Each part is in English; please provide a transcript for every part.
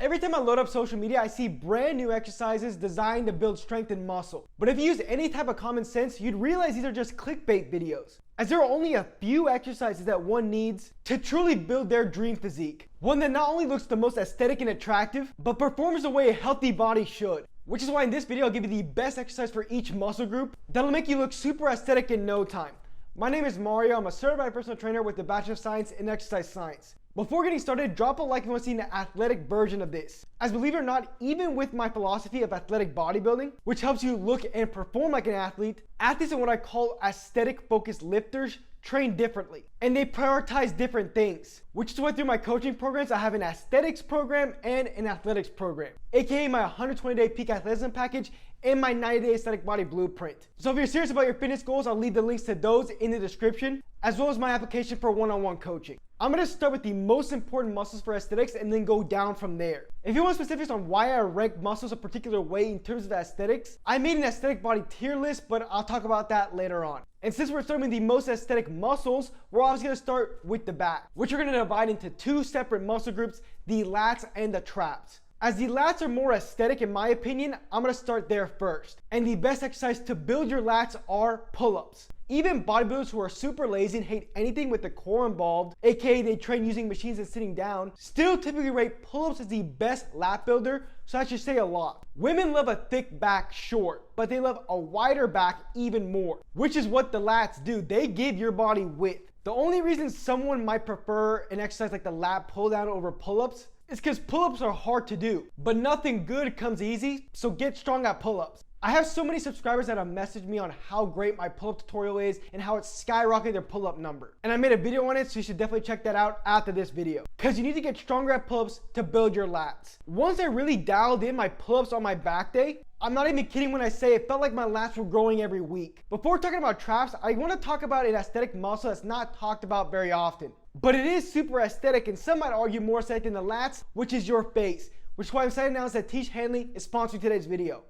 Every time I load up social media, I see brand new exercises designed to build strength and muscle. But if you use any type of common sense, you'd realize these are just clickbait videos, as there are only a few exercises that one needs to truly build their dream physique. One that not only looks the most aesthetic and attractive, but performs the way a healthy body should. Which is why in this video, I'll give you the best exercise for each muscle group that'll make you look super aesthetic in no time. My name is Mario. I'm a certified personal trainer with a Bachelor of Science in Exercise Science. Before getting started, drop a like if you want to see an athletic version of this. As believe it or not, even with my philosophy of athletic bodybuilding, which helps you look and perform like an athlete, athletes are what I call aesthetic focused lifters train differently. And they prioritize different things, which is why through my coaching programs, I have an aesthetics program and an athletics program, aka my 120-day peak athleticism package and my 90-day aesthetic body blueprint. So if you're serious about your fitness goals, I'll leave the links to those in the description, as well as my application for one-on-one coaching. I'm going to start with the most important muscles for aesthetics and then go down from there. If you want specifics on why I rank muscles a particular way in terms of aesthetics, I made an aesthetic body tier list, but I'll talk about that later on. And since we're starting with the most aesthetic muscles, we're obviously going to start with the back, which we're going to divide into two separate muscle groups, the lats and the traps. As the lats are more aesthetic in my opinion, I'm going to start there first. And the best exercise to build your lats are pull-ups. Even bodybuilders who are super lazy and hate anything with the core involved, aka they train using machines and sitting down, still typically rate pull-ups as the best lat builder, so I should say a lot. Women love a thick back short, but they love a wider back even more, which is what the lats do. They give your body width. The only reason someone might prefer an exercise like the lat pull down over pull-ups is because pull-ups are hard to do, but nothing good comes easy, so get strong at pull-ups. I have so many subscribers that have messaged me on how great my pull-up tutorial is and how it's skyrocketed their pull-up number. And I made a video on it, so you should definitely check that out after this video, because you need to get stronger at pull-ups to build your lats. Once I really dialed in my pull-ups on my back day, I'm not even kidding when I say it felt like my lats were growing every week. Before talking about traps, I want to talk about an aesthetic muscle that's not talked about very often. But it is super aesthetic, and some might argue more aesthetic than the lats, which is your face. Which is why I'm excited to announce that Tish Hanley is sponsoring today's video.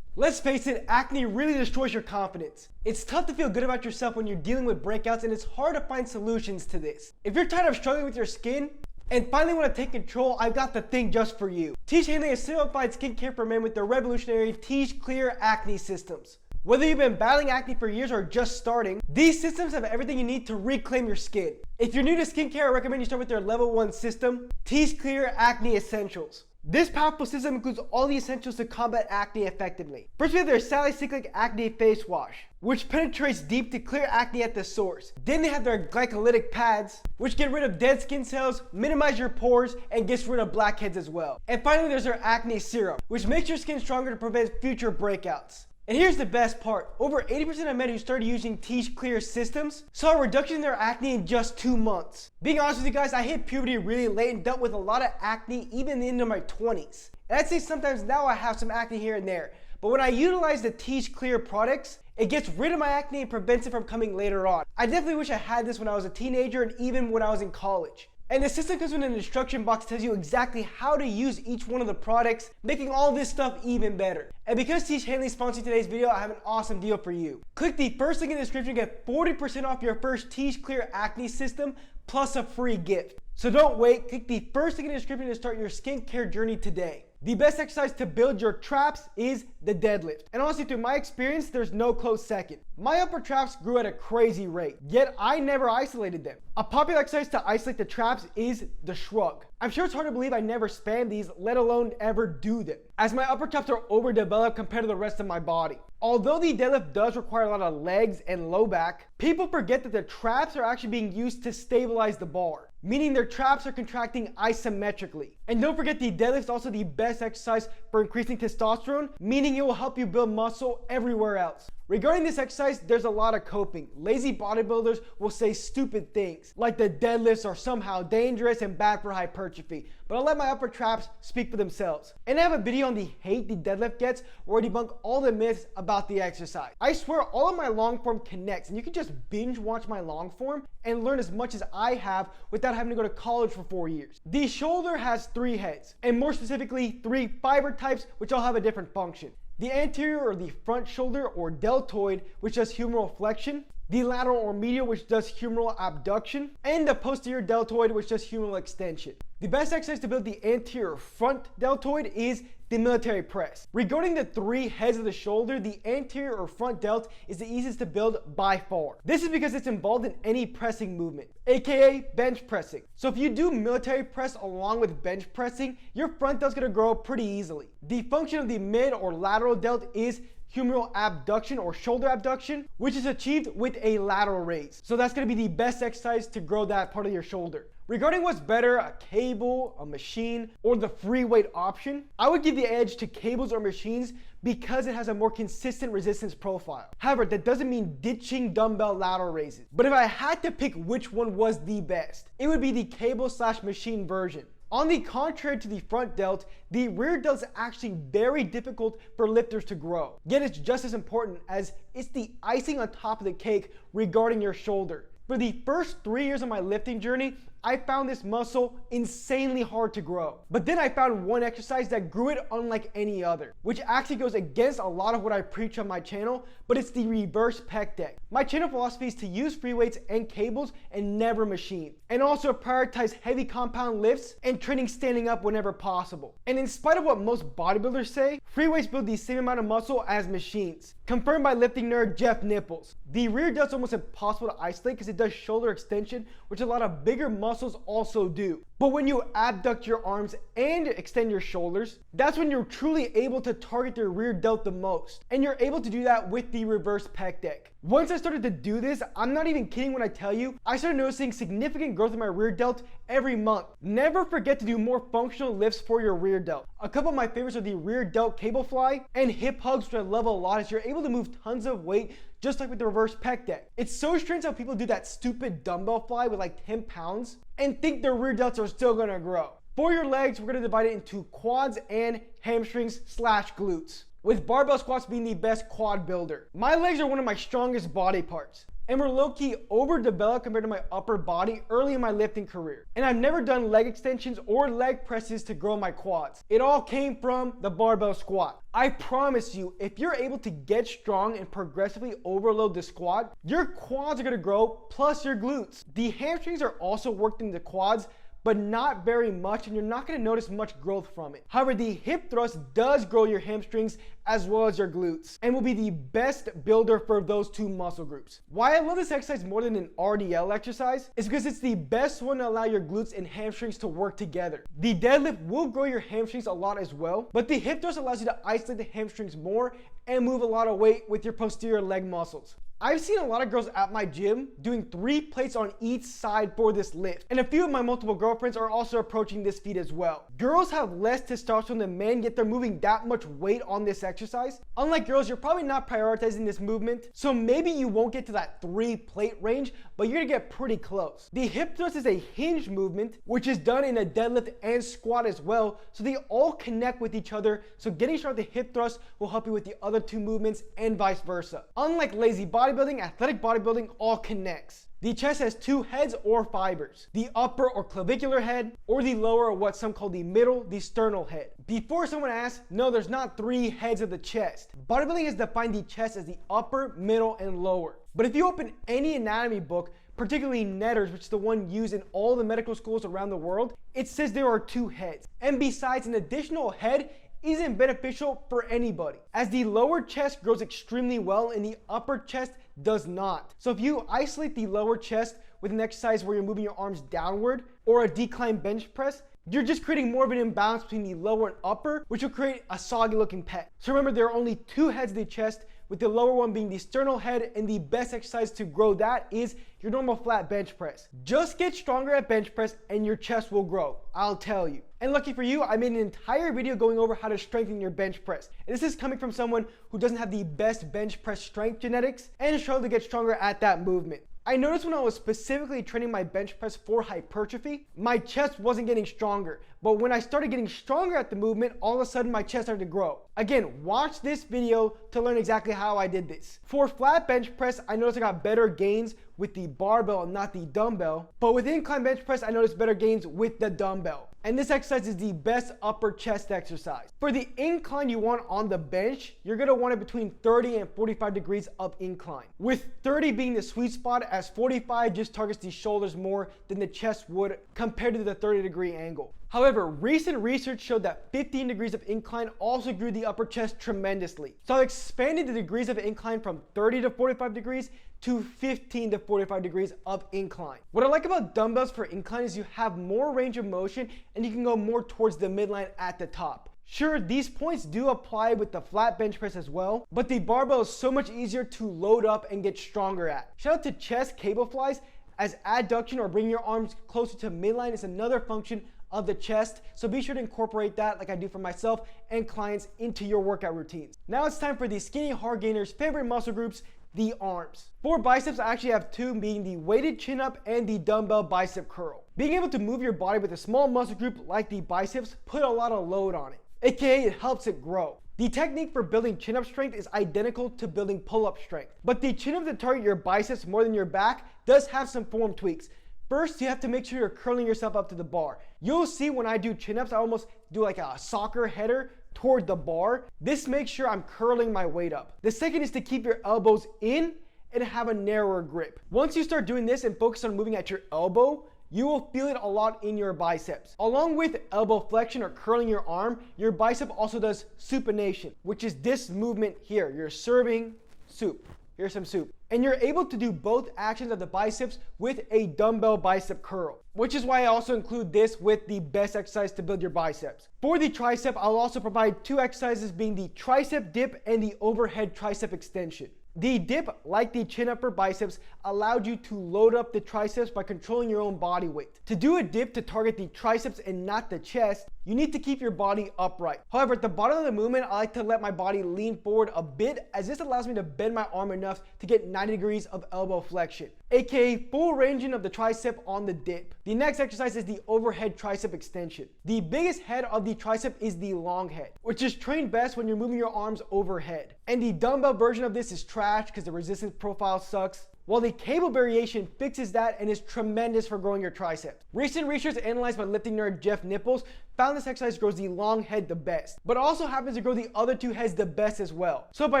Let's face it, acne really destroys your confidence. It's tough to feel good about yourself when you're dealing with breakouts, and it's hard to find solutions to this. If you're tired of struggling with your skin and finally want to take control, I've got the thing just for you. Tish Hanley has simplified skincare for men with their revolutionary Tish Clear Acne systems. Whether you've been battling acne for years or just starting, these systems have everything you need to reclaim your skin. If you're new to skincare, I recommend you start with their level 1 system, Tish Clear Acne Essentials. This powerful system includes all the essentials to combat acne effectively. First, we have their salicylic acne face wash, which penetrates deep to clear acne at the source. Then they have their glycolytic pads, which get rid of dead skin cells, minimize your pores, and gets rid of blackheads as well. And finally, there's their acne serum, which makes your skin stronger to prevent future breakouts. And here's the best part. Over 80% of men who started using Tish Clear systems saw a reduction in their acne in just 2 months. Being honest with you guys, I hit puberty really late and dealt with a lot of acne even into my 20s. And I'd say sometimes now I have some acne here and there. But when I utilize the Tish Clear products, it gets rid of my acne and prevents it from coming later on. I definitely wish I had this when I was a teenager and even when I was in college. And the system comes with an instruction box that tells you exactly how to use each one of the products, making all this stuff even better. And because Tish Hanley is sponsoring today's video, I have an awesome deal for you. Click the first link in the description to get 40% off your first Tish Clear Acne system, plus a free gift. So don't wait, click the first link in the description to start your skincare journey today. The best exercise to build your traps is the deadlift. And honestly, through my experience, there's no close second. My upper traps grew at a crazy rate, yet I never isolated them. A popular exercise to isolate the traps is the shrug. I'm sure it's hard to believe I never spam these, let alone ever do them, as my upper traps are overdeveloped compared to the rest of my body. Although the deadlift does require a lot of legs and low back, people forget that the traps are actually being used to stabilize the bar, meaning their traps are contracting isometrically. And don't forget, the deadlift is also the best exercise for increasing testosterone, meaning it will help you build muscle everywhere else. Regarding this exercise, there's a lot of coping. Lazy bodybuilders will say stupid things, like the deadlifts are somehow dangerous and bad for hypertrophy, but I'll let my upper traps speak for themselves. And I have a video on the hate the deadlift gets, where I debunk all the myths about the exercise. I swear all of my long form connects, and you can just binge watch my long form and learn as much as I have without having to go to college for 4 years. The shoulder has 3 heads, and more specifically 3 fiber types, which all have a different function. The anterior or the front shoulder or deltoid, which does humeral flexion. the lateral or medial, which does humeral abduction, and the posterior deltoid, which does humeral extension. The best exercise to build the anterior front deltoid is the military press. Regarding the 3 heads of the shoulder, the anterior or front delt is the easiest to build by far. This is because it's involved in any pressing movement, aka bench pressing. So if you do military press along with bench pressing, your front delt's gonna grow pretty easily. The function of the mid or lateral delt is humeral abduction or shoulder abduction, which is achieved with a lateral raise. So that's gonna be the best exercise to grow that part of your shoulder. Regarding what's better, a cable, a machine, or the free weight option, I would give the edge to cables or machines because it has a more consistent resistance profile. However, that doesn't mean ditching dumbbell lateral raises. But if I had to pick which one was the best, it would be the cable/machine version. On the contrary to the front delt, the rear delt is actually very difficult for lifters to grow. Yet it's just as important, as it's the icing on top of the cake regarding your shoulder. For the first 3 years of my lifting journey, I found this muscle insanely hard to grow. But then I found one exercise that grew it unlike any other, which actually goes against a lot of what I preach on my channel, but it's the reverse pec deck. My channel philosophy is to use free weights and cables and never machine, and also prioritize heavy compound lifts and training standing up whenever possible. And in spite of what most bodybuilders say, free weights build the same amount of muscle as machines, confirmed by lifting nerd Jeff Nipples. The rear delt's almost impossible to isolate because it does shoulder extension, which a lot of bigger muscles also do. But when you abduct your arms and extend your shoulders, that's when you're truly able to target your rear delt the most. And you're able to do that with the reverse pec deck. Once I started to do this, I'm not even kidding when I tell you, I started noticing significant growth in my rear delt every month. Never forget to do more functional lifts for your rear delt. A couple of my favorites are the rear delt cable fly and hip hugs, which I love a lot, as you're able to move tons of weight just like with the reverse pec deck. It's so strange how people do that stupid dumbbell fly with like 10 pounds and think their rear delts are still gonna grow. For your legs, we're gonna divide it into quads and hamstrings/glutes, with barbell squats being the best quad builder. My legs are one of my strongest body parts, and were low-key overdeveloped compared to my upper body early in my lifting career. And I've never done leg extensions or leg presses to grow my quads. It all came from the barbell squat. I promise you, if you're able to get strong and progressively overload the squat, your quads are gonna grow, plus your glutes. The hamstrings are also worked in the quads, but not very much, and you're not gonna notice much growth from it. However, the hip thrust does grow your hamstrings as well as your glutes, and will be the best builder for those two muscle groups. Why I love this exercise more than an RDL exercise is because it's the best one to allow your glutes and hamstrings to work together. The deadlift will grow your hamstrings a lot as well, but the hip thrust allows you to isolate the hamstrings more and move a lot of weight with your posterior leg muscles. I've seen a lot of girls at my gym doing 3 plates on each side for this lift, and a few of my multiple girlfriends are also approaching this feat as well. Girls have less testosterone than men, yet they're moving that much weight on this exercise. Unlike girls, you're probably not prioritizing this movement, so maybe you won't get to that 3 plate range, but you're gonna get pretty close. The hip thrust is a hinge movement, which is done in a deadlift and squat as well, so they all connect with each other, so getting strong with the hip thrust will help you with the other 2 movements and vice versa. Unlike lazy bodybuilding, athletic bodybuilding all connects. The chest has 2 heads or fibers, the upper or clavicular head, or the lower, or what some call the middle, the sternal head. Before someone asks, no, there's not 3 heads of the chest. Bodybuilding has defined the chest as the upper, middle, and lower. But if you open any anatomy book, particularly Netter's, which is the one used in all the medical schools around the world, it says there are 2 heads. And besides, an additional head isn't beneficial for anybody, as the lower chest grows extremely well and the upper chest does not. So if you isolate the lower chest with an exercise where you're moving your arms downward or a decline bench press, you're just creating more of an imbalance between the lower and upper, which will create a soggy looking pec. So remember, there are only 2 heads of the chest, with the lower one being the sternal head, and the best exercise to grow that is your normal flat bench press. Just get stronger at bench press and your chest will grow, I'll tell you. And lucky for you, I made an entire video going over how to strengthen your bench press. And this is coming from someone who doesn't have the best bench press strength genetics and struggled to get stronger at that movement. I noticed when I was specifically training my bench press for hypertrophy, my chest wasn't getting stronger. But when I started getting stronger at the movement, all of a sudden my chest started to grow. Again, watch this video to learn exactly how I did this. For flat bench press, I noticed I got better gains with the barbell and not the dumbbell. But with incline bench press, I noticed better gains with the dumbbell. And this exercise is the best upper chest exercise. For the incline you want on the bench, you're gonna want it between 30 and 45 degrees of incline, with 30 being the sweet spot, as 45 just targets the shoulders more than the chest would compared to the 30-degree angle. However, recent research showed that 15 degrees of incline also grew the upper chest tremendously. So I expanded the degrees of incline from 30 to 45 degrees to 15 to 45 degrees of incline. What I like about dumbbells for incline is you have more range of motion and you can go more towards the midline at the top. Sure, these points do apply with the flat bench press as well, but the barbell is so much easier to load up and get stronger at. Shout out to chest cable flies, as adduction or bringing your arms closer to midline is another function of the chest, so be sure to incorporate that, like I do for myself and clients, into your workout routines. Now it's time for the skinny hard gainers' favorite muscle groups, the arms. For biceps, I actually have two, being the weighted chin up and the dumbbell bicep curl. Being able to move your body with a small muscle group like the biceps put a lot of load on it, aka it helps it grow. The technique for building chin-up strength is identical to building pull-up strength, but the chin-up to target your biceps more than your back does have some form tweaks. First, you have to make sure you're curling yourself up to the bar. You'll see when I do chin-ups, I almost do like a soccer header toward the bar. This makes sure I'm curling my weight up. The second is to keep your elbows in and have a narrower grip. Once you start doing this and focus on moving at your elbow, you will feel it a lot in your biceps. Along with elbow flexion or curling your arm, your bicep also does supination, which is this movement here. You're serving soup. Here's some soup. And you're able to do both actions of the biceps with a dumbbell bicep curl, which is why I also include this with the best exercise to build your biceps. For the tricep, I'll also provide two exercises, being the tricep dip and the overhead tricep extension. The dip, like the chin up for biceps, allowed you to load up the triceps by controlling your own body weight. To do a dip to target the triceps and not the chest, you need to keep your body upright. However, at the bottom of the movement, I like to let my body lean forward a bit, as this allows me to bend my arm enough to get 90 degrees of elbow flexion, aka full ranging of the tricep on the dip. The next exercise is the overhead tricep extension. The biggest head of the tricep is the long head, which is trained best when you're moving your arms overhead. And the dumbbell version of this is trash because the resistance profile sucks, while the cable variation fixes that and is tremendous for growing your triceps. Recent research analyzed by lifting nerd Jeff Nipples found this exercise grows the long head the best, but also happens to grow the other two heads the best as well. So by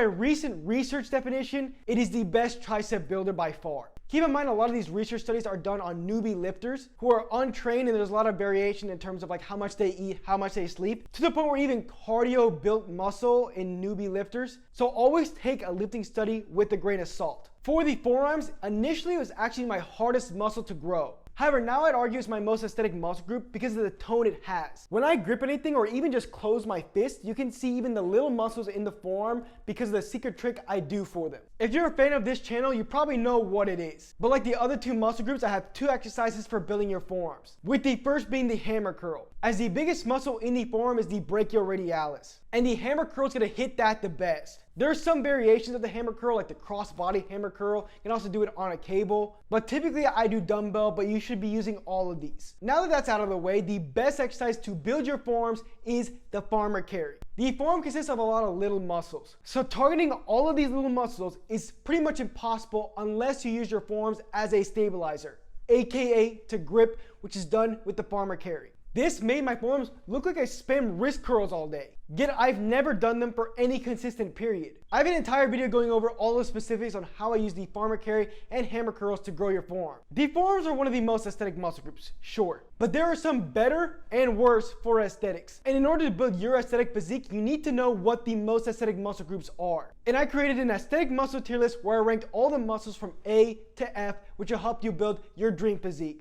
recent research definition, it is the best tricep builder by far. Keep in mind, a lot of these research studies are done on newbie lifters who are untrained, and there's a lot of variation in terms of like how much they eat, how much they sleep, to the point where even cardio built muscle in newbie lifters. So always take a lifting study with a grain of salt. For the forearms, initially it was actually my hardest muscle to grow. However, now I'd argue it's my most aesthetic muscle group because of the tone it has. When I grip anything or even just close my fist, you can see even the little muscles in the forearm because of the secret trick I do for them. If you're a fan of this channel, you probably know what it is. But like the other two muscle groups, I have two exercises for building your forearms, with the first being the hammer curl, as the biggest muscle in the forearm is the brachioradialis, and the hammer curl is going to hit that the best. There are some variations of the hammer curl, like the cross-body hammer curl. You can also do it on a cable, but typically I do dumbbell, but you should be using all of these. Now that that's out of the way, the best exercise to build your forearms is the farmer carry. The forearm consists of a lot of little muscles, so targeting all of these little muscles is pretty much impossible unless you use your forearms as a stabilizer, aka to grip, which is done with the farmer carry. This made my forearms look like I spam wrist curls all day. Yet I've never done them for any consistent period. I have an entire video going over all the specifics on how I use the farmer carry and hammer curls to grow your forearm. The forearms are one of the most aesthetic muscle groups, sure, but there are some better and worse for aesthetics. And in order to build your aesthetic physique, you need to know what the most aesthetic muscle groups are. And I created an aesthetic muscle tier list where I ranked all the muscles from A to F, which will help you build your dream physique.